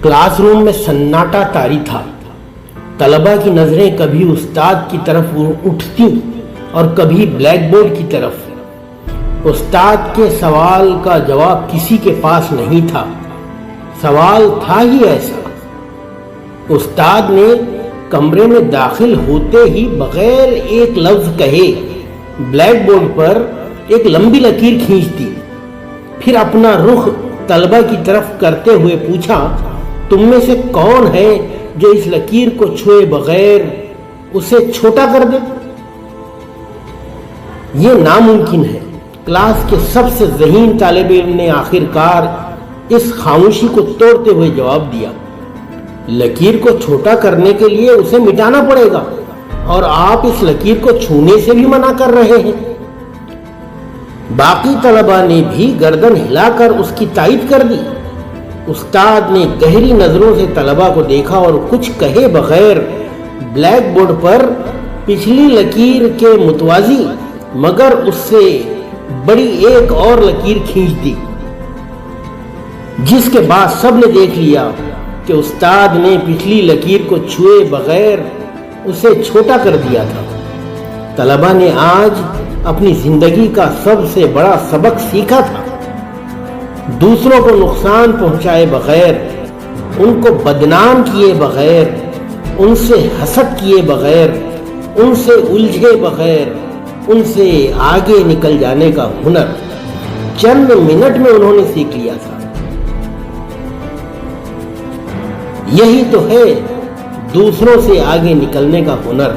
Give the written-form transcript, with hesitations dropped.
Class room میں سناٹا طاری تھا۔ طلبہ کی نظریں کبھی استاد کی طرف اٹھتی اور کبھی بلیک بورڈ کی طرف۔ استاد کے سوال کا جواب کسی کے پاس نہیں تھا۔ سوال تھا ہی ایسا۔ استاد نے کمرے میں داخل ہوتے ہی بغیر ایک لفظ کہے بلیک بورڈ پر ایک لمبی لکیر کھینچ دی، پھر اپنا رخ طلبہ کی طرف کرتے ہوئے پوچھا، تم میں سے کون ہے جو اس لکیر کو چھوئے بغیر اسے چھوٹا کر دے؟ یہ ناممکن ہے۔ کلاس کے سب سے ذہین طالب علم نے آخر کار اس خاموشی کو توڑتے ہوئے جواب دیا، لکیر کو چھوٹا کرنے کے لیے اسے مٹانا پڑے گا، اور آپ اس لکیر کو چھونے سے بھی منع کر رہے ہیں۔ باقی طلبہ نے بھی گردن ہلا کر اس کی تائید کر دی۔ استاد نے گہری نظروں سے طلبہ کو دیکھا اور کچھ کہے بغیر بلیک بورڈ پر پچھلی لکیر کے متوازی مگر اس سے بڑی ایک اور لکیر کھینچ دی، جس کے بعد سب نے دیکھ لیا کہ استاد نے پچھلی لکیر کو چھوئے بغیر اسے چھوٹا کر دیا تھا۔ طلبہ نے آج اپنی زندگی کا سب سے بڑا سبق سیکھا تھا۔ دوسروں کو نقصان پہنچائے بغیر، ان کو بدنام کیے بغیر، ان سے حسد کیے بغیر، ان سے الجھے بغیر، ان سے آگے نکل جانے کا ہنر چند منٹ میں انہوں نے سیکھ لیا تھا۔ یہی تو ہے دوسروں سے آگے نکلنے کا ہنر۔